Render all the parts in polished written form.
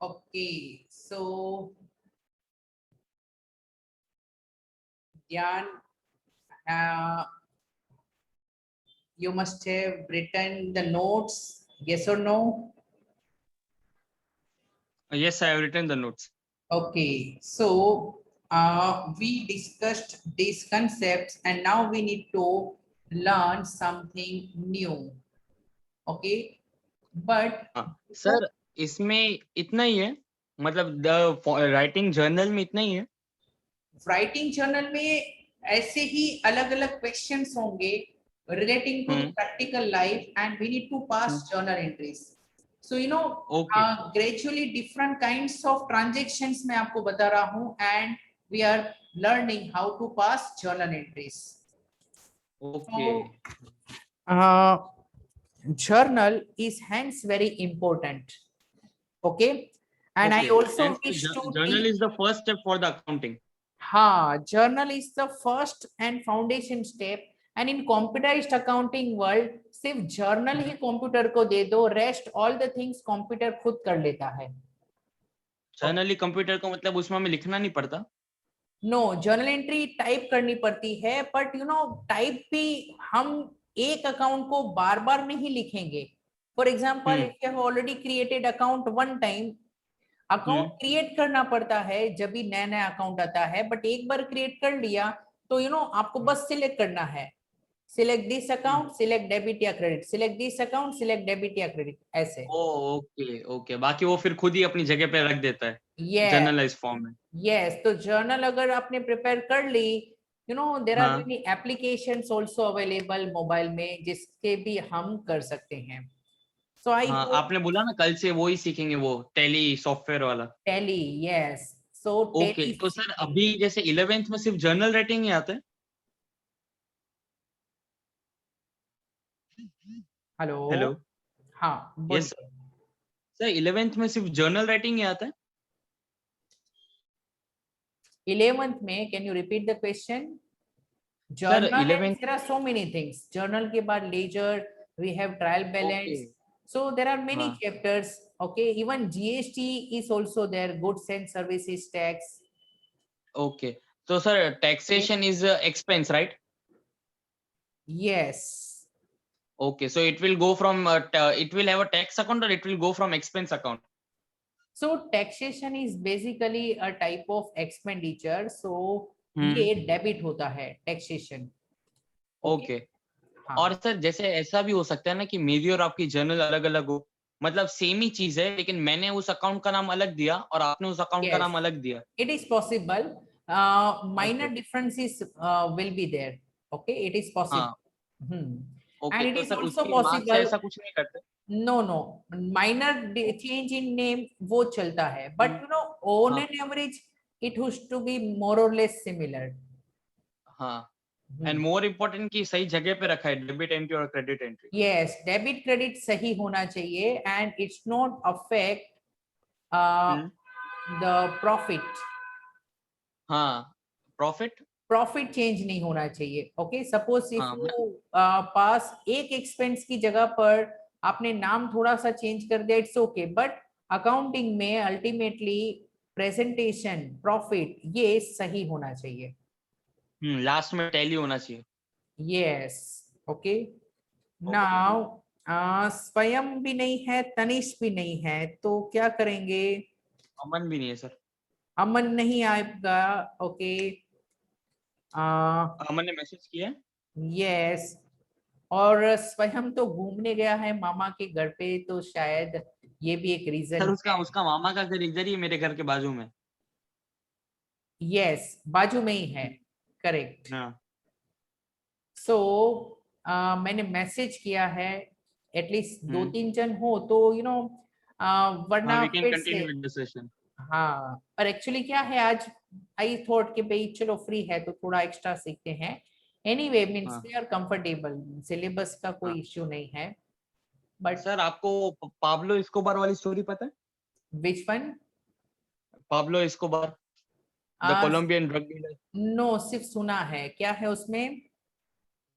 Okay, so Dhyan, uh, you must have written the notes, yes or no? Yes, I have written the notes. Okay, so we discussed these concepts and now we need to learn something new. Okay, but sir इसमें इतना ही है, मतलब the writing journal में इतना ही है. Writing journal में ऐसे ही अलग अलग क्वेश्चंस होंगे relating to the practical life and we need to pass journal entries. So you know, Okay. gradually different kinds of transactions मैं आपको बता रहा हूँ and we are learning how to pass journal entries. Okay. So, journal is hence very important. Okay, and I Okay. also And wish to journal teach. is the first step for the accounting. हाँ, journal is the first and foundation step and in computerized accounting world सिर्फ journal ही computer को दे दो, rest all the things computer खुद कर लेता है. Generally computer को मतलब उसमें हमें लिखना नहीं पड़ता. नो, जर्नल एंट्री टाइप करनी पड़ती है बट यू नो टाइप भी हम एक अकाउंट को बार बार नहीं लिखेंगे. For example if you have already created account one time, account create करना पड़ता है जब भी नया नया अकाउंट आता है, बट एक बार क्रिएट कर लिया तो यू नो आपको बस सिलेक्ट करना है, select this account, select debit या credit, select this account, select debit या क्रेडिट, ऐसे. ओके ओके, बाकी वो फिर खुद ही अपनी जगह पे रख देता है यस जर्नलाइज फॉर्म में. यस, तो जर्नल अगर आपने प्रिपेयर कर ली, यू नो देयर आर हाँ many applications also available mobile में जिसके भी हम कर सकते हैं. सो आई हाँ, होप आपने बोला ना कल से वो ही सीखेंगे, वो टैली सॉफ्टवेयर वाला. Tally, yes, so okay, tally तो सर अभी जैसे 11th में सिर्फ जर्नल राइटिंग ही आता है. हेलो. हेलो. हाँ यस बोलिए. सर, 11th में सिर्फ जर्नल राइटिंग ही आता है. 11th में can you repeat the question? Sir journal and 11th. there are so many things. Journal के बाद ledger, we have trial okay. balance, so there are many हाँ. chapters. Okay, even GST is also there, goods and services tax. Okay, तो sir taxation is expense, right? Yes, Okay, so it will go from it will have a tax account or it will go from expense account. so taxation is basically a type of expenditure, so हम्म. ये debit होता है taxation. Okay, okay. हाँ. और sir जैसे ऐसा भी हो सकता है ना कि मेरी और आपकी जर्नल अलग अलग हो, मतलब सेम ही चीज है लेकिन मैंने उस अकाउंट का नाम अलग दिया और आपने उस अकाउंट का Yes, नाम अलग दिया. it is possible. Minor okay. differences will be there. Okay, it is possible. हाँ. Hmm. ओके, And it तो is सर also उसकी मार्क्स से possible. ऐसा कुछ नहीं करते. No, no, minor change in name वो चलता है, but you know on हाँ. an average it has to be more or less similar. हाँ. And Hmm. मोर इम्पोर्टेंट कि सही जगह पे रखा है डेबिट एंट्री और credit entry. Yes, debit credit सही होना चाहिए and it's not affect uh, the profit. हाँ. प्रॉफिट. प्रॉफिट चेंज नहीं होना चाहिए. ओके, सपोज इफ हाँ. यू पास एक एक्सपेंस की जगह पर आपने नाम थोड़ा सा चेंज कर दिया, इट्स ओके, बट अकाउंटिंग में अल्टीमेटली प्रेजेंटेशन प्रॉफिट ये सही होना चाहिए. लास्ट में टैली होना चाहिए. यस. Okay, okay. नाउ स्वयं भी नहीं है, तनिष्क भी नहीं है, तो क्या करेंगे? अमन भी नहीं है सर. अमन नहीं आएगा. ओके, अमन ने मैसेज किया है. यस, और स्वयं तो घूमने गया है मामा के घर पे, तो शायद ये भी एक सर रीजन उसका है. उसका मामा का घर इधर ही है, मेरे घर के बाजू में. यस, बाजू में ही है, करेक्ट. हाँ. सो मैंने मैसेज किया है, एटलीस्ट दो तीन जन हो तो यू नो हाँ, वरना वी कैन फिर से. Continue with the session. हाँ, पर एक्चुअली क्या है, आज आई थॉट कि भाई चलो फ्री है तो थोड़ा एक्स्ट्रा सीखते हैं. एनीवे मींस हाँ. दे आर कंफर्टेबल, सिलेबस का हाँ. कोई इश्यू नहीं है. बट सर आपको पाब्लो एस्कोबार वाली स्टोरी पता है? Which one? Pablo Escobar, the Colombian drug dealer. No, सिर्फ सुना है, क्या है उसमें?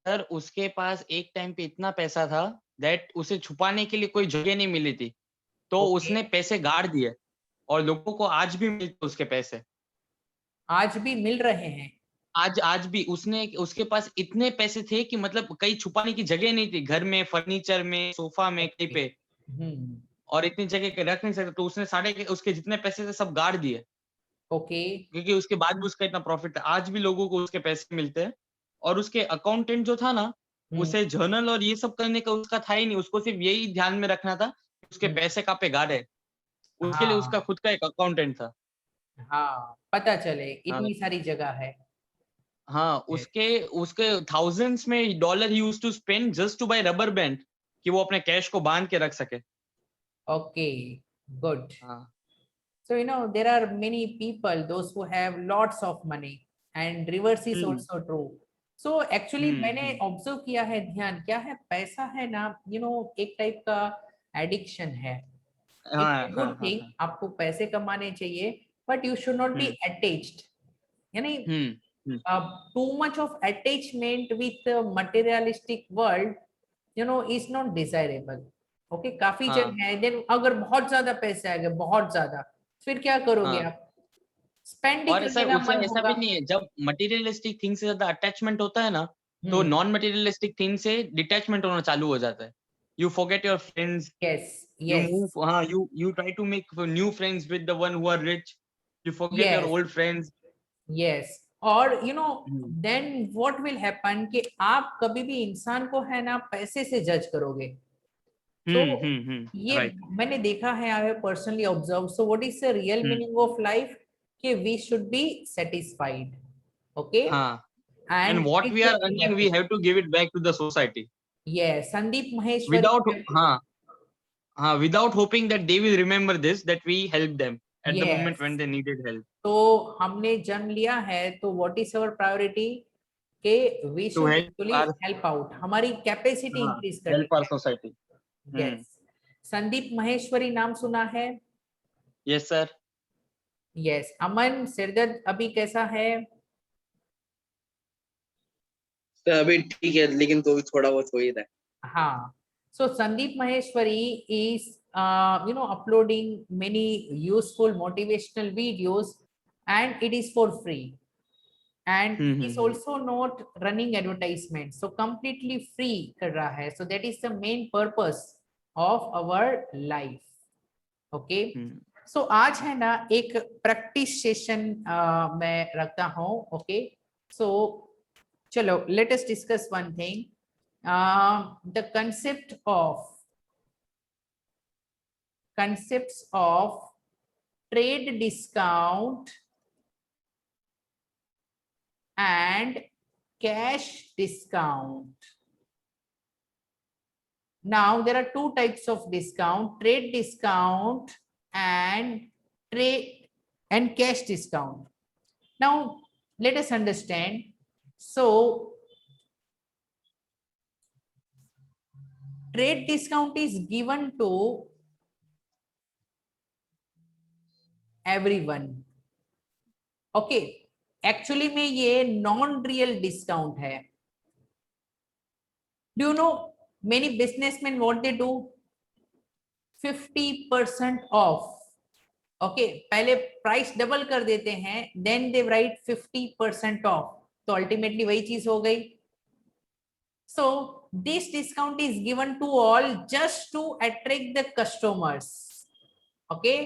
सर उसके पास एक टाइम पे इतना पैसा था दैट उसे छुपाने के लिए कोई जगह नहीं मिली थी, तो ओके. उसने पैसे गाड़ दिए. और लोगों को आज भी मिलते उसके पैसे। आज भी मिल रहे हैं। आज भी उसके पास इतने पैसे थे कि मतलब कहीं छुपाने की जगह नहीं थी, घर में, फर्नीचर में, सोफा में, कहीं ओके। पे, और इतनी जगह के रख नहीं सकते, तो उसने सारे के उसके जितने पैसे थे सब गाड़ दिए, ओके। क्योंकि उसके बाद भी उसका इतना प्रॉफिट था। आज भी लोगों को उसके पैसे मिलते हैं, और उसके अकाउंटेंट जो था ना, हम्म। उसे जर्नल और ये सब करने का उसका था ही नहीं, उसको सिर्फ यही ध्यान में रखना था कि उसके हम्म। पैसे कहाँ पे गाड़े, उसके लिए उसका हाँ खुद का एक अकाउंटेंट था। हाँ, पता चले हाँ। इतनी सारी जगह है। हाँ, उसके उसके थाउजेंड्स में डॉलर ही used to spend just to buy rubber band, कि वो अपने कैश को बांध के रख सके। Okay, good. हाँ। So, there are many people, those who have lots of money, and reverse is hmm, also true. So, actually, हुँ, मैंने हुँ। ऑब्जर्व किया है, ध्यान क्या है, पैसा है ना, एक टाइप का एडिक्शन है। इट्स हाँ, ए हाँ, गुड हाँ, थिंग, हाँ। आपको पैसे कमाने चाहिए, but you should not be hmm, attached, यानी hmm, hmm. Too much of attachment with materialistic world, is not desirable. Okay, काफी हाँ, जन है, देन अगर बहुत ज्यादा पैसे आ गए, बहुत ज्यादा, फिर क्या करोगे हाँ। आप? स्पेंड ही और करने सर का उससे मन ऐसा होगा। भी नहीं है, जब मटेरियलिस्टिक थिंग से ज़्यादा अटैचमेंट होता है ना, तो हम्म। नॉन मटेरियलिस्टिक थिंग से डिटैचमेंट होना चालू हो जाता है। You forget your friends, yes. You yes. Move, हाँ, you try to make new friends with the one who are rich, you forget your yes. Old friends. Yes. और hmm, then what will happen कि आप कभी भी इंसान को है ना पैसे से जज करोगे। सो हुँ, हुँ, हुँ, ये राइट। मैंने देखा है, I have personally observe. So what is the real hmm, meaning of life? कि we should be satisfied, okay, हाँ, and and what we we are should be earning we happy. Have to give it back to the society, ये Sandeep Maheshwari. Without, हाँ, हाँ, without hoping that they will remember this, that we helped them at the moment when yes. they needed help. तो हमने जन्म लिया है, तो what is our priority? के we To should help actually our, help out, हमारी capacity हाँ, increase help करनी our है। society. Hmm. Yes. Sandeep Maheshwari नाम सुना है? Yes, sir. यस। अमन सिरदर्द अभी कैसा है? तो अभी ठीक है, लेकिन तो भी थोड़ा बहुत हो ही रहा है। हाँ। So Sandeep Maheshwari is uploading many useful motivational videos, and it is for free, and Hmm, he's hmm, hmm. also not running advertisement, so completely free कर रहा है. So that is the main purpose of our life. Okay. Hmm. So आज है ना एक practice session मैं रखता हूँ. ओके. So चलो, let us discuss one thing. The concepts of trade discount and cash discount. Now there are two types of discount: trade discount and cash discount. Now let us understand. So trade discount is given to everyone. Okay. Actually में ये non real discount है. Do you know many businessmen what they do? 50% off. Okay, पहले price double कर देते हैं, then they write 50% off, तो ultimately वही चीज हो गई. So this discount is given to all just to attract the customers. Okay,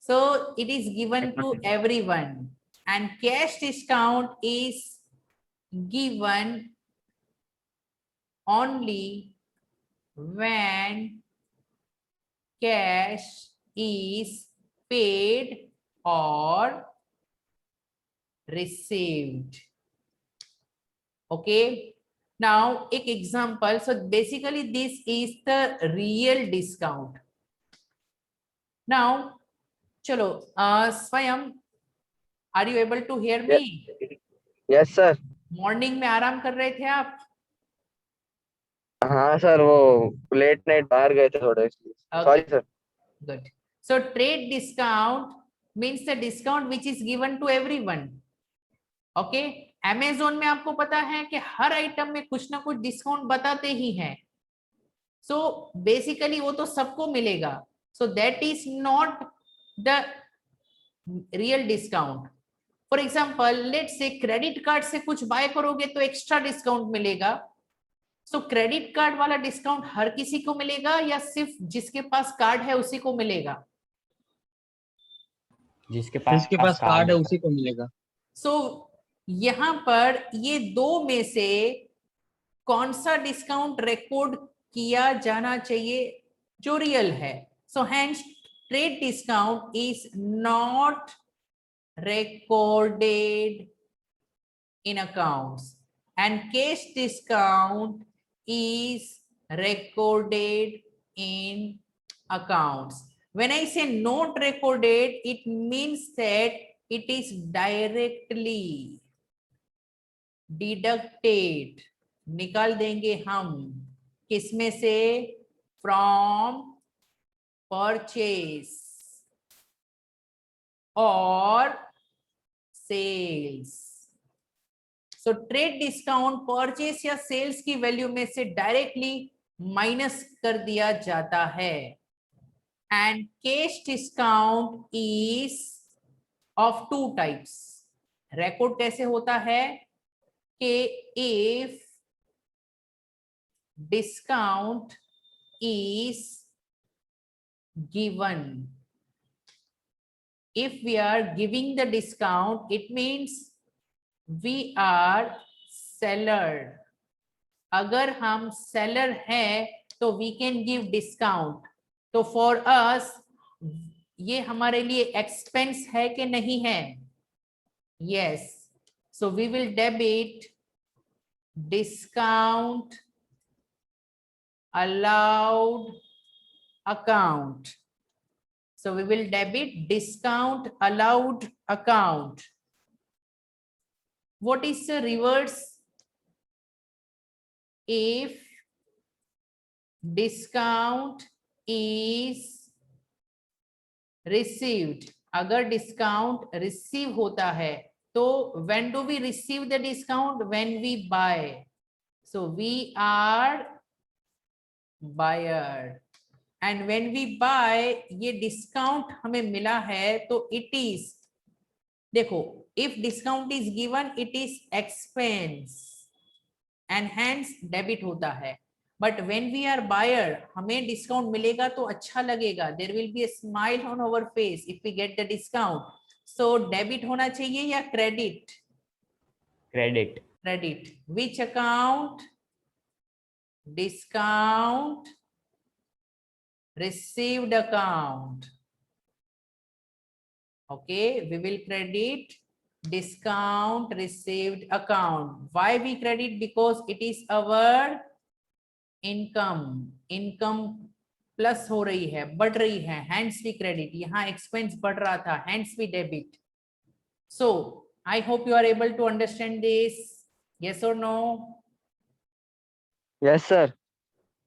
so it is given to everyone, and cash discount is given only when cash is paid or received. Okay. Now एक example. So basically this is the real discount. Now चलो, स्वयं, are you able to hear me? Yes sir. Morning में आराम कर रहे थे आप? हाँ सर, वो लेट नाइट बाहर गए थे थोड़े, इसलिए sorry sir. Good. So trade discount means the discount which is given to everyone. Okay. Amazon में आपको पता है कि हर आइटम में कुछ ना कुछ डिस्काउंट बताते ही हैं. So basically वो तो सबको मिलेगा. So that is not the real discount. For example let's say credit card से कुछ बाय करोगे तो एक्स्ट्रा डिस्काउंट मिलेगा। सो क्रेडिट कार्ड वाला डिस्काउंट हर किसी को मिलेगा या सिर्फ जिसके पास कार्ड है उसी को मिलेगा? जिसके जिसके पास कार्ड है उसी को मिलेगा। सो यहां पर ये दो में से कौन सा डिस्काउंट रिकॉर्ड किया जाना चाहिए जो रियल है? So hence trade discount is not recorded in accounts and cash discount is recorded in accounts. When I say not recorded, it means that it is directly deducted, निकाल देंगे हम किसमें से? From purchase or sales. So trade discount purchase या sales की value में से directly minus कर दिया जाता है। And cash discount is of two types. Record कैसे होता है कि if discount is given, if we are giving the discount, it means we are seller. अगर हम seller हैं तो we can give discount. तो for us ये हमारे लिए expense है कि नहीं है? Yes. So we will debit discount allowed account. So we will debit discount allowed account. What is the reverse? If discount is received, अगर discount receive होता है तो when do we receive the discount? When we buy. So we are buyer. And when we buy, ये discount हमें मिला है तो it is, देखो if discount is given it is expense and hence debit होता है। But when we are buyer हमें discount मिलेगा तो अच्छा लगेगा, there will be a smile on our face if we get the discount. So debit होना चाहिए या credit? Credit. Credit. Which account? Discount received account. Okay, we will credit discount received account. Why we credit? Because it is our income. Income plus हो रही है, बढ़ रही है, hence we credit. यहाँ expense बढ़ रहा था, hence we debit. So I hope you are able to understand this. Yes or no? Yes sir.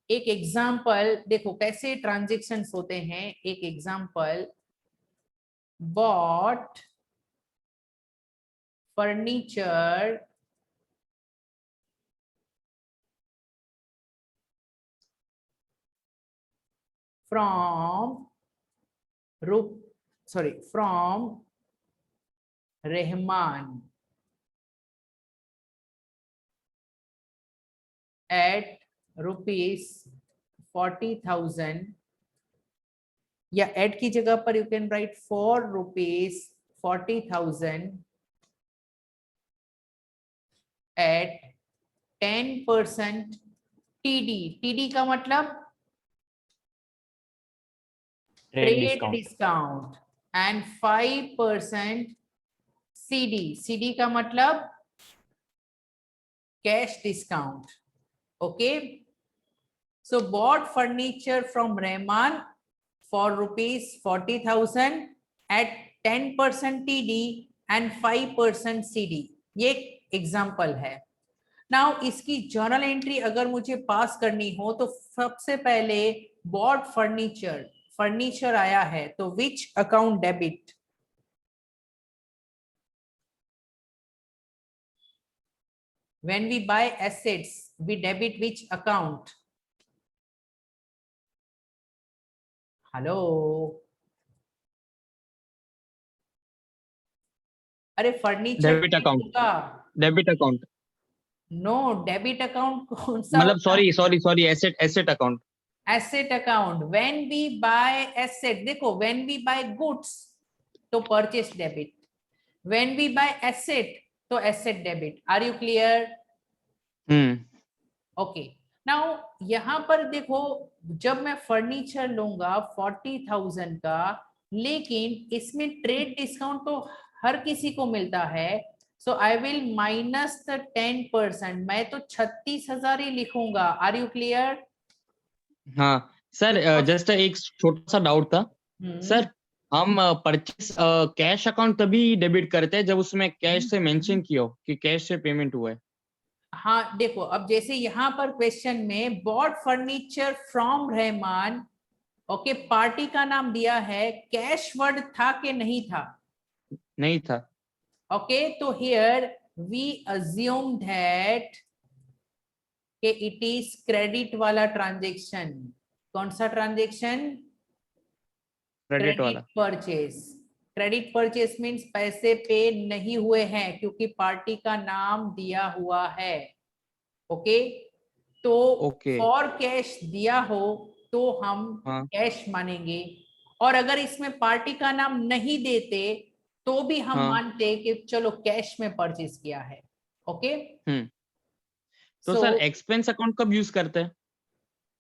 एक एग्जाम्पल देखो कैसे ट्रांजेक्शन्स होते हैं। एक example, bought furniture from Rahman at rupees 40,000, या एड की जगह पर you can write for rupees 40,000 at 10% TD. TD का मतलब trade discount and 5% CD. CD का मतलब cash discount. Okay. So bought furniture from Rahman for rupees 40,000 at 10% TD and 5% CD. ये example है। नाउ इसकी जर्नल एंट्री अगर मुझे पास करनी हो तो सबसे पहले बॉट फर्नीचर आया है तो which account debit? When we buy assets, we debit which account? Hello. अरे फर्नीचर डेबिट अकाउंट, का, debit account, no debit account कौन सा मतलब होता है? Sorry asset asset account. Asset account, when we buy asset, देखो व्हेन वी बाय गुड्स तो purchase debit, when we buy asset तो asset debit. Are you clear? Okay, now यहां पर देखो, जब मैं फर्नीचर लूंगा 40,000 का, लेकिन इसमें ट्रेड डिस्काउंट तो हर किसी को मिलता है, so I will minus the 10%, मैं तो 36,000 ही लिखूंगा। Are you clear? हाँ सर, जस्ट एक छोटा सा डाउट था सर। हम परचेस कैश अकाउंट तभी डेबिट करते हैं जब उसमें कैश से मेंशन किया हो कि कैश से पेमेंट हुआ है। हाँ देखो, अब जैसे यहाँ पर क्वेश्चन में bought furniture from Rahman, okay, party का नाम दिया है, कैश वर्ड था कि नहीं था? नहीं था। ओके, तो हियर वी अज्यूम दैट कि इट इज क्रेडिट वाला ट्रांजेक्शन। कौन सा ट्रांजेक्शन? क्रेडिट क्रेडिट वाला। परचेस। क्रेडिट परचेस मीन्स पैसे पे नहीं हुए हैं क्योंकि पार्टी का नाम दिया हुआ है। ओके, तो ओके। फॉर कैश दिया हो तो हम हाँ। कैश मानेंगे, और अगर इसमें पार्टी का नाम नहीं देते तो भी हम हाँ। मानते कि चलो कैश में परचेस किया है। ओके, तो सो सर एक्सपेंस अकाउंट कब यूज करते हैं?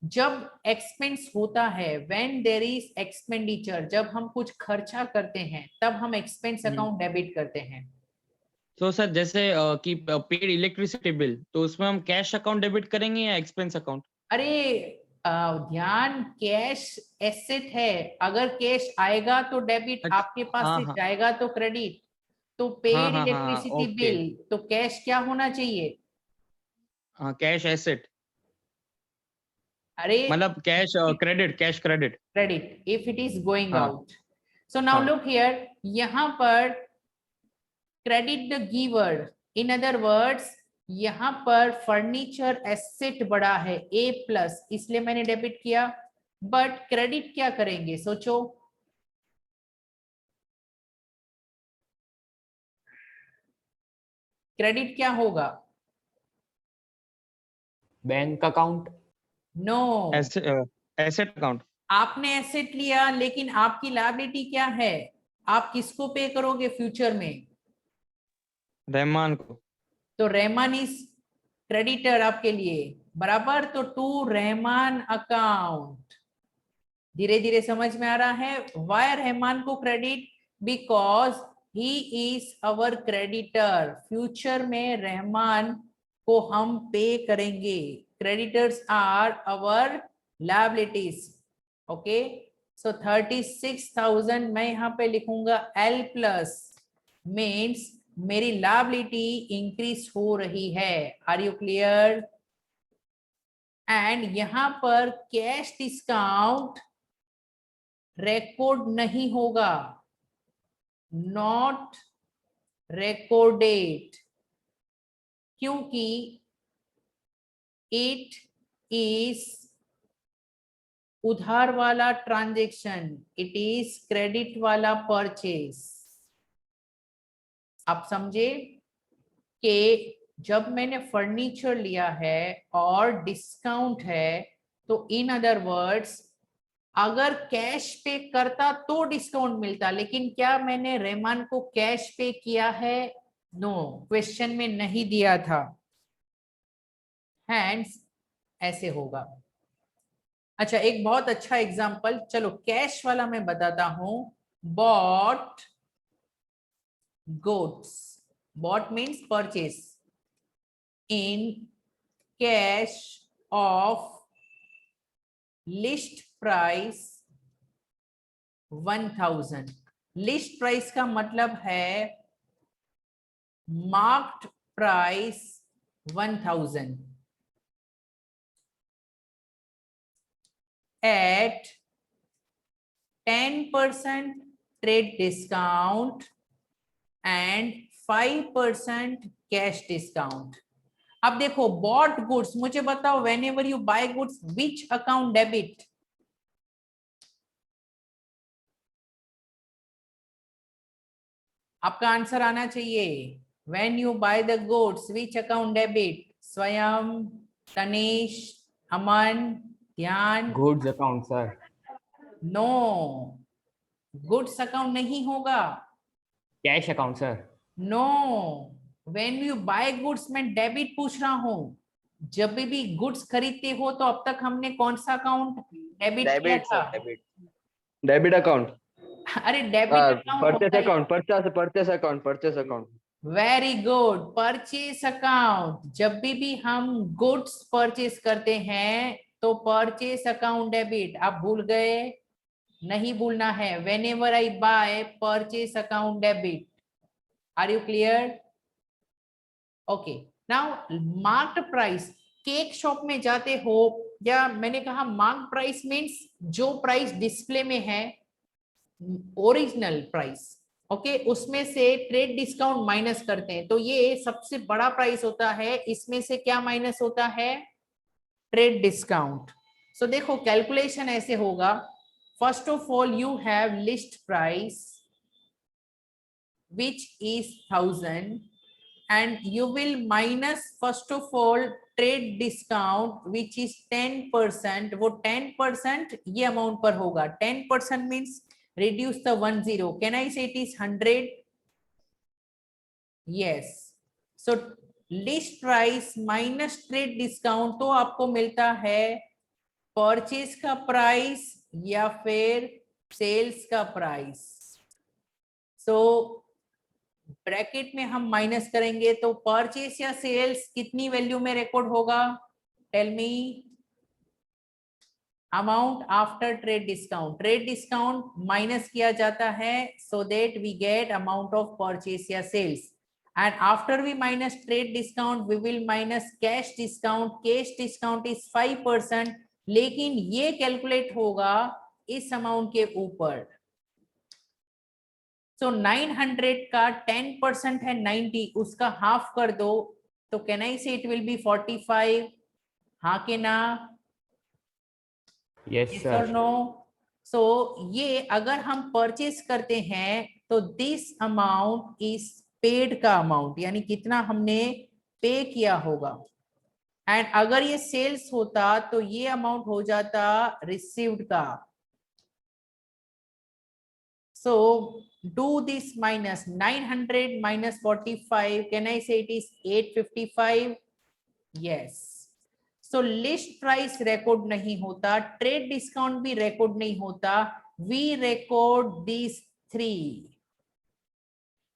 जब एक्सपेंस होता है, व्हेन देयर इज एक्सपेंडिचर, जब हम कुछ खर्चा करते हैं तब हम एक्सपेंस अकाउंट डेबिट करते हैं। तो सर जैसे कि पेड इलेक्ट्रिसिटी बिल, तो उसमें हम कैश अकाउंट डेबिट करेंगे या एक्सपेंस अकाउंट? अरे ध्यान, कैश एसेट है, अगर कैश आएगा तो डेबिट, अच्छा। आपके पास हाँ से हाँ जाएगा तो क्रेडिट। तो हाँ पेड हाँ हाँ हाँ, इलेक्ट्रिसिटी ओके। बिल, तो कैश क्या होना चाहिए? हाँ, कैश एसेट, अरे मतलब cash credit, cash credit. Credit if it is going हाँ आउट। सो नाउ हाँ। लुक हियर, यहां पर credit the giver, in other words यहां पर फर्नीचर एसेट बड़ा है ए प्लस, इसलिए मैंने डेबिट किया। बट क्रेडिट क्या करेंगे सोचो? क्रेडिट क्या होगा? Bank account. No, asset account. आपने एसेट लिया लेकिन आपकी लायबिलिटी क्या है? आप किसको पे करोगे फ्यूचर में? रहमान को। तो रहमान इज क्रेडिटर आपके लिए, बराबर, तो टू रहमान अकाउंट। धीरे धीरे समझ में आ रहा है वाई रहमान को credit? Because he is our creditor, future में रहमान को हम पे करेंगे। Creditors are our liabilities. Okay, so 36,000 मैं यहां पे लिखूंगा एल प्लस, मीन्स मेरी लायबिलिटी इंक्रीज हो रही है। Are you clear? एंड यहां पर कैश डिस्काउंट रिकॉर्ड नहीं होगा, नॉट रिकॉर्डेड, क्योंकि इट इज उधार वाला ट्रांजैक्शन, इट इज क्रेडिट वाला परचेस। आप समझे कि जब मैंने फर्नीचर लिया है और डिस्काउंट है, तो इन अदर वर्ड्स अगर कैश पे करता तो डिस्काउंट मिलता, लेकिन क्या मैंने रहमान को कैश पे किया है? नो, क्वेश्चन में नहीं दिया था, हैंड्स ऐसे होगा। अच्छा, एक बहुत अच्छा एग्जांपल, चलो कैश वाला मैं बताता हूं। Bought goods, bought means purchase in cash of list price 1,000। List price का मतलब है marked price 1,000 at 10% trade discount and 5% cash discount. अब देखो बॉट गुड्स, मुझे बताओ whenever you buy goods which account debit? आपका आंसर आना चाहिए। When you buy the goods which account debit? Swayam, Tanesh, Aman, Dhyan. Goods account sir. No, goods account नहीं होगा। Cash account sir. No, when you buy goods मैं debit पूछ रहा हूं। जब भी गुड्स खरीदते हो तो अब तक हमने कौन सा अकाउंट डेबिट किया डेबिट था? Sir, debit. Debit account. अरे डेबिट अकाउंट परचेस होता है। Account, purchase account, purchase account. Very good, purchase account. जब भी हम गुड्स परचेस करते हैं तो परचेस अकाउंट डेबिट। आप भूल गए? नहीं भूलना है। Whenever I buy, purchase account debit. Are you clear? Okay, now marked price. Cake shop में जाते हो, या मैंने कहा मार्क्ड प्राइस मीन्स जो प्राइस डिस्प्ले में है, ओरिजिनल प्राइस। ओके, उसमें से ट्रेड डिस्काउंट माइनस करते हैं, तो ये सबसे बड़ा प्राइस होता है। इसमें से क्या माइनस होता है? Trade discount. सो देखो कैलकुलेशन ऐसे होगा। First of all you have list price which is 1000 and you will minus first of all trade discount which is 10%। वो 10% ये अमाउंट पर होगा। 10% means reduce the 10। can I say it is 100? yes, so list price minus trade discount तो आपको मिलता है purchase का price या फिर सेल्स का प्राइस। सो ब्रैकेट में हम माइनस करेंगे तो परचेस या सेल्स कितनी वैल्यू में रिकॉर्ड होगा? Tell me. Amount after trade discount. Trade discount minus किया जाता है so that we get amount of purchase या sales. And after we minus trade discount we will minus cash discount. Cash discount is 5%, लेकिन ये calculate होगा इस amount के ऊपर। सो 900 का 10% है 90, उसका हाफ कर दो तो कैन आई से इट विल बी 45? हाँ के ना? Yes sir. नो? सो ये अगर हम परचेस करते हैं तो दिस अमाउंट इज पेड का अमाउंट, यानी कितना हमने पे किया होगा। एंड अगर ये सेल्स होता तो ये अमाउंट हो जाता रिसीव्ड का। So do this minus 900 minus 45. Can I say it is 855? Yes. So list price record नहीं होता, trade discount भी record नहीं होता, we record these three।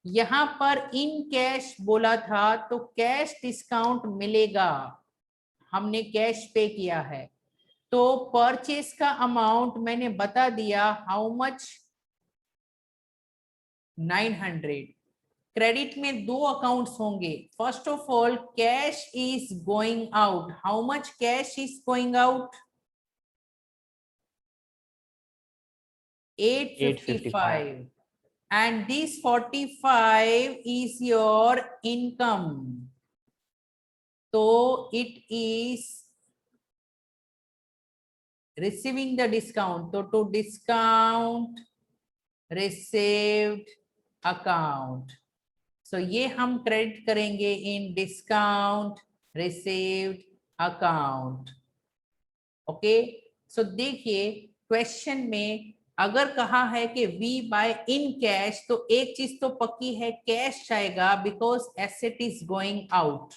यहां पर इन कैश बोला था तो कैश डिस्काउंट मिलेगा, हमने कैश पे किया है। तो परचेस का अमाउंट मैंने बता दिया, हाउ मच? 900। क्रेडिट में दो अकाउंट्स होंगे। First of all cash is going out. How much cash is going out? 855। and this 45 is your income, so it is receiving the discount, so to discount received account। so ये हम credit करेंगे in discount received account. Okay, so देखिए question में अगर कहा है कि we bye in cash, तो एक चीज तो पक्की है, कैश आएगा because asset is going out.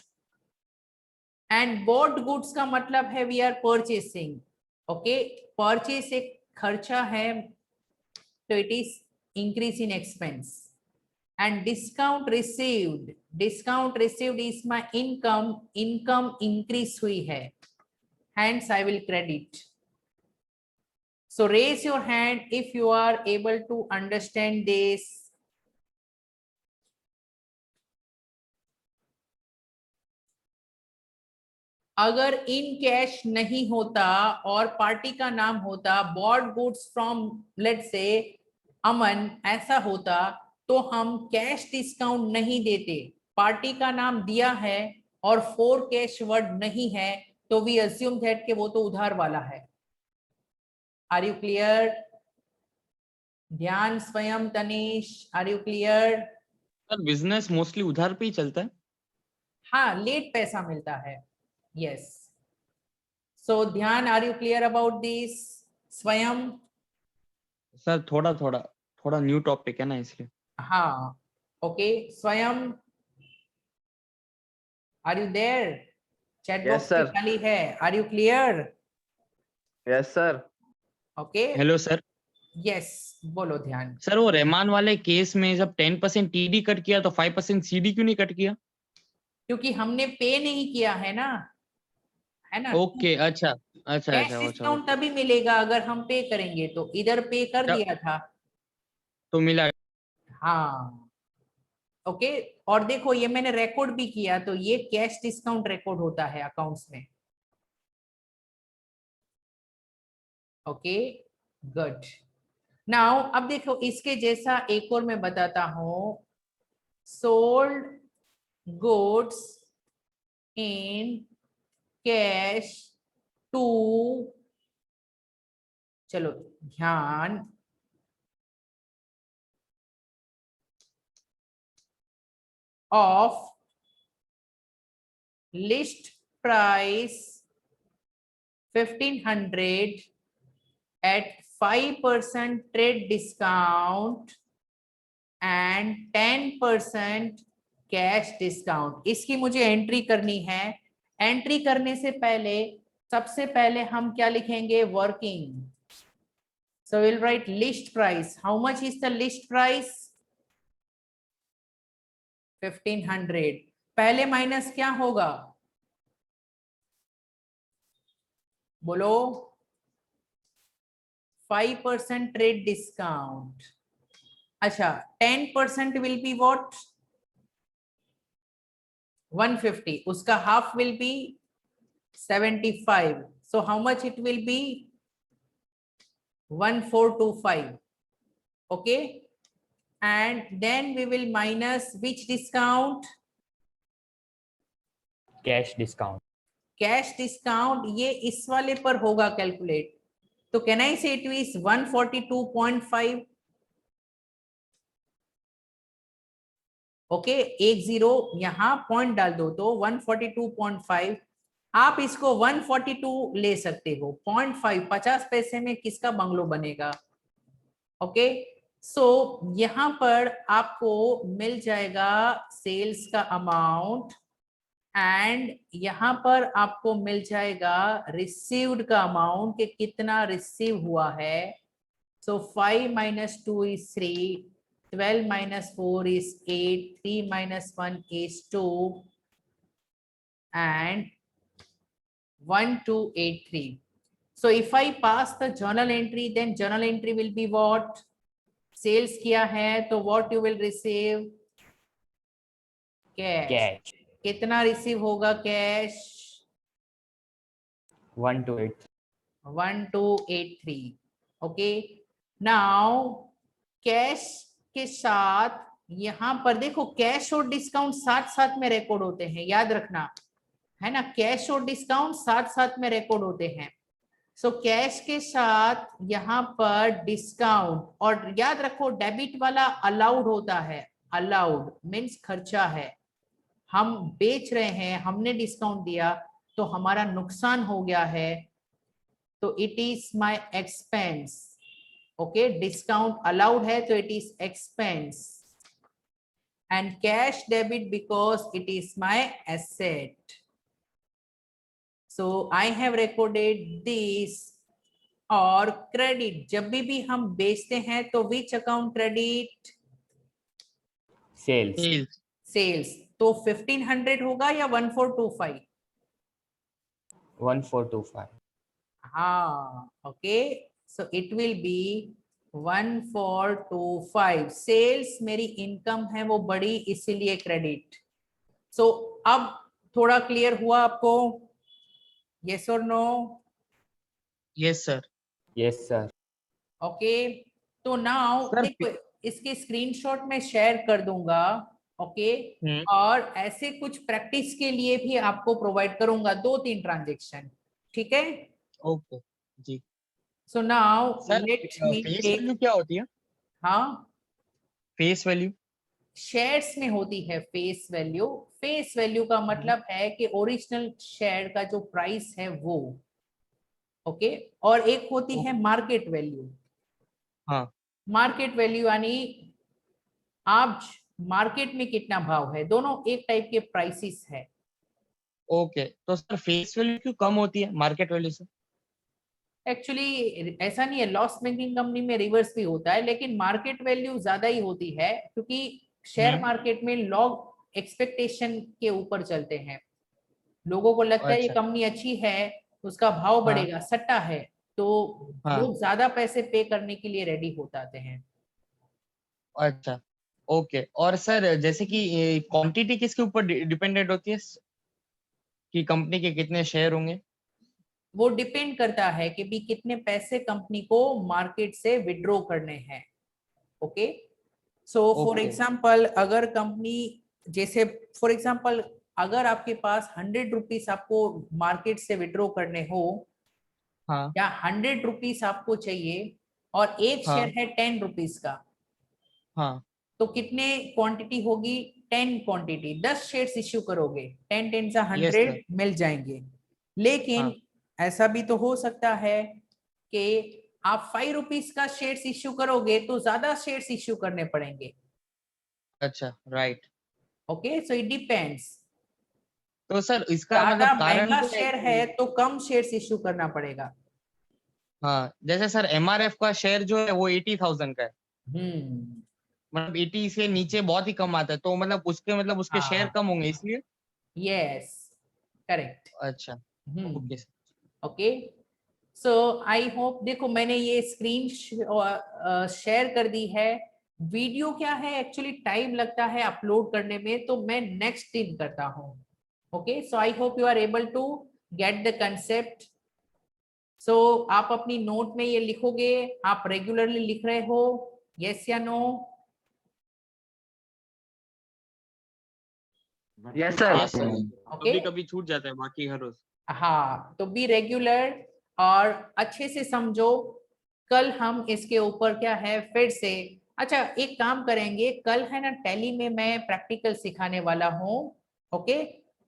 And bought goods का मतलब है we are purchasing. Okay, purchase एक खर्चा है तो it is increase in expense. and discount received is my income increase हुई है, hence I will credit। so raise your hand if you are able to understand this। अगर in cash नहीं होता और पार्टी का नाम होता bought goods from let's say अमन, ऐसा होता तो हम कैश डिस्काउंट नहीं देते। पार्टी का नाम दिया है और फोर कैश वर्ड नहीं है तो वी अस्यूम दैट कि वो तो उधार वाला है। Are you clear? Dhyan, Swayam, Tanish, are you clear? Sir business mostly उधार पे ही चलता है। हाँ, लेट पैसा मिलता है। Yes, so Dhyan, are you clear about this? Swayam, sir थोड़ा थोड़ा थोड़ा न्यू टॉपिक है ना इसलिए। हाँ, okay. Swayam, are you there? Chat Yes, box भी sir. खाली है। Are you clear? Yes, sir. Okay, hello sir. Yes, बोलो ध्यान। सर वो रहमान वाले केस में जब 10% टीडी कट किया तो 5% सीडी क्यों नहीं कट किया? क्योंकि हमने पे नहीं किया है ना, है ना। ओके, अच्छा अच्छा कैश अच्छा अच्छा डिस्काउंट तभी मिलेगा अगर हम पे करेंगे, तो इधर पे कर तब दिया था। तो मिला। हाँ, ओके। और देखो, ये मैंने रिकॉर्ड भी किया, तो ये कैश डिस्काउंट रिकॉर्ड होता है अकाउंट्स में। Okay, good. नाउ अब देखो, इसके जैसा एक और मैं बताता हूं। Sold goods in cash to, चलो Dhyan, of list price 1500 at 5% trade discount and 10% cash discount. इसकी मुझे एंट्री करनी है। एंट्री करने से पहले सबसे पहले हम क्या लिखेंगे? Working. So will write list price. How much is the list price? 1500। पहले माइनस क्या होगा? बोलो। 5% ट्रेड डिस्काउंट। अच्छा, 10% विल बी व्हाट? 150. उसका half will be 75. So how much it will be? 1425. Okay, and then we will minus which discount? Cash discount. Cash discount. ये इस वाले पर होगा कैलकुलेट, तो कैन आई से इट इज 142.5? ओके, एक जीरो यहां पॉइंट डाल दो तो 142.5। आप इसको 142 ले सकते हो। 0.5, 50 पैसे में किसका बंगलो बनेगा? ओके, सो यहां पर आपको मिल जाएगा सेल्स का अमाउंट, एंड यहां पर आपको मिल जाएगा रिसीव्ड का अमाउंट, कि कितना रिसीव हुआ है। सो 5 minus 2 is 3, 12 minus 4 is 8, 3 minus 1 is 2, and 1283. So if I pass the journal entry, then journal entry will be what? Sales किया है तो what you will receive? Cash. Cash कितना रिसीव होगा कैश? 1283. ओके, नाउ कैश के साथ यहां पर देखो, कैश और डिस्काउंट साथ साथ में रिकॉर्ड होते हैं, याद रखना, है ना। कैश और डिस्काउंट साथ साथ में रिकॉर्ड होते हैं। सो कैश के साथ यहां पर डिस्काउंट, और याद रखो डेबिट वाला अलाउड होता है। अलाउड मीन्स खर्चा है। हम बेच रहे हैं, हमने डिस्काउंट दिया तो हमारा नुकसान हो गया है, तो it is my expense. Okay, discount allowed है तो it is expense, and cash debit because it is my asset. So I have recorded this। और क्रेडिट, जब भी हम बेचते हैं तो which account credit? Sales sales. Sales. तो 1500 होगा या 1425? 1425। हाँ, okay, so it will be 1425। Sales मेरी इनकम है वो बड़ी, इसीलिए क्रेडिट। सो अब थोड़ा क्लियर हुआ आपको? यस और no? Yes sir. Yes sir. Okay, तो नाउ सर देखो, इसके स्क्रीनशॉट में शेयर कर दूंगा। ओके, और ऐसे कुछ प्रैक्टिस के लिए भी आपको प्रोवाइड करूंगा 2-3 ट्रांजेक्शन, ठीक है। ओके जी। So now sir let me face take. Value क्या होती है? हाँ, फेस वैल्यू। शेयर्स में होती है फेस वैल्यू। फेस वैल्यू का मतलब है कि ओरिजिनल शेयर का जो प्राइस है वो, ओके। और एक होती है मार्केट वैल्यू। हाँ मार्केट वैल्यू यानी आज मार्केट में कितना भाव है, दोनों एक टाइप के प्राइसेस है। ओके, तो सर फेस वैल्यू क्यों कम होती है मार्केट वैल्यू से? एक्चुअली ऐसा नहीं है, लॉस मेकिंग कंपनी में रिवर्स भी होता है, लेकिन मार्केट वैल्यू ज्यादा ही होती है क्योंकि शेयर मार्केट में लोग एक्सपेक्टेशन के ऊपर चलते हैं। लोगों को लगता है ये अच्छा। कंपनी अच्छी है, उसका भाव हाँ बढ़ेगा, सट्टा है, तो हाँ। लोग ज्यादा पैसे पे करने के लिए रेडी हो जाते हैं। अच्छा ओके। और सर जैसे कि क्वांटिटी किसके ऊपर डिपेंडेंट होती है कि कंपनी के कितने शेयर होंगे? वो डिपेंड करता है कि भी कितने पैसे कंपनी को मार्केट से विड्रॉ करने हैं, okay. So for okay. Example अगर कंपनी, जैसे फॉर एग्जाम्पल अगर आपके पास 100 रुपीज आपको मार्केट से विड्रॉ करने हो, हाँ या 100 रुपीज आपको चाहिए और एक शेयर हाँ है 10 रुपीज का, हाँ। तो कितने क्वांटिटी होगी? 10 क्वांटिटी, 10 शेयर्स इश्यू करोगे, 10 10 से यस 100 सर। मिल जाएंगे। लेकिन हाँ। ऐसा भी तो हो सकता है कि आप 5 रुपीज का शेयर्स इश्यू करोगे तो ज्यादा शेयर्स इश्यू करने पड़ेंगे, अच्छा right. Okay. So it depends, तो सर इसका ज्यादा मतलब कारण महंगा क्या है शेयर कि है तो कम शेयर्स इश्यू करना पड़ेगा। हाँ जैसे सर एमआरएफ का शेयर जो है वो 80,000 का है, हम्म। मतलब 80 से नीचे बहुत ही कम आता है, तो मतलब उसके शेयर हाँ, कम होंगे इसलिए। Yes, correct. अच्छा हम्म, okay sir. Okay. So I hope, देखो मैंने ये स्क्रीन शेयर कर दी है। वीडियो क्या है, एक्चुअली टाइम लगता है अपलोड करने में, तो मैं नेक्स्ट दिन करता हूँ, okay. So I hope you are able to get the concept. सो आप अपनी नोट में ये लिखोगे, आप रेगुलरली लिख रहे हो, यस या no? Yes sir. Yes sir. Okay, कभी कभी छूट जाता है, बाकी हर रोज। हाँ, तो बी रेगुलर और अच्छे से समझो। कल हम इसके ऊपर क्या है फिर से, अच्छा एक काम करेंगे, कल है ना टैली में मैं प्रैक्टिकल सिखाने वाला हूँ, ओके।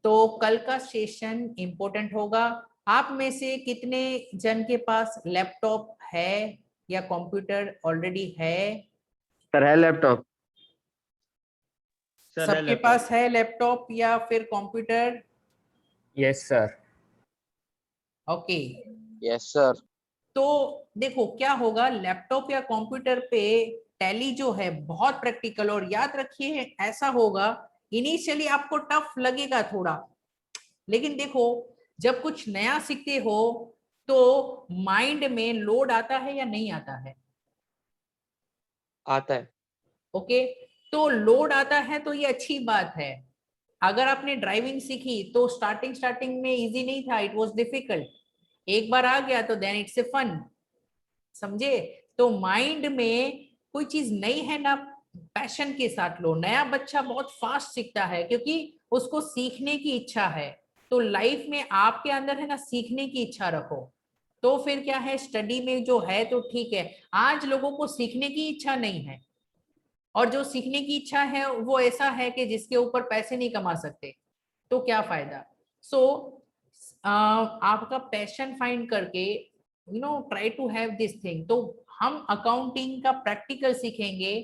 तो कल का सेशन इंपॉर्टेंट होगा। आप में से कितने जन के पास लैपटॉप है या कंप्यूटर ऑलरेडी है? सर है लैपटॉप। सर है सबके लैपटॉप। पास है लैपटॉप या फिर computer? Yes, sir. Okay. Yes sir. तो देखो क्या होगा, लैपटॉप या कंप्यूटर पे टैली जो है बहुत प्रैक्टिकल, और याद रखिए ऐसा होगा, इनिशियली आपको टफ लगेगा थोड़ा, लेकिन देखो जब कुछ नया सीखते हो तो माइंड में लोड आता है या नहीं आता है? आता है। ओके, तो लोड आता है तो ये अच्छी बात है। अगर आपने ड्राइविंग सीखी तो स्टार्टिंग में इजी नहीं था, इट वाज डिफिकल्ट। एक बार आ गया तो देन इट्स ए फन, समझे? तो माइंड में कोई चीज नई है ना, पैशन के साथ लो। नया बच्चा बहुत फास्ट सीखता है क्योंकि उसको सीखने की इच्छा है। तो लाइफ में आपके अंदर है ना सीखने की इच्छा रखो, तो फिर क्या है, स्टडी में जो है तो ठीक है। आज लोगों को सीखने की इच्छा नहीं है, और जो सीखने की इच्छा है वो ऐसा है कि जिसके ऊपर पैसे नहीं कमा सकते, तो क्या फायदा? सो आपका पैशन फाइंड करके try to have this thing. तो हम अकाउंटिंग का प्रैक्टिकल सीखेंगे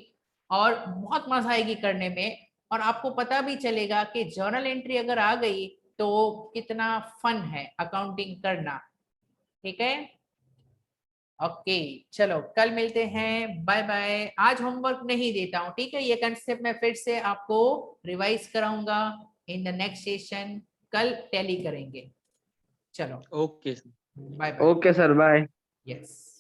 और बहुत मजा आएगी करने में, और आपको पता भी चलेगा कि जर्नल एंट्री अगर आ गई तो कितना फन है अकाउंटिंग करना, ठीक है? ओके, चलो कल मिलते हैं, बाय बाय। आज होमवर्क नहीं देता हूँ, ठीक है? ये कंसेप्ट मैं फिर से आपको रिवाइज कराऊंगा इन द नेक्स्ट सेशन। कल टैली करेंगे, चलो okay sir. Bye bye. Okay sir bye. Yes.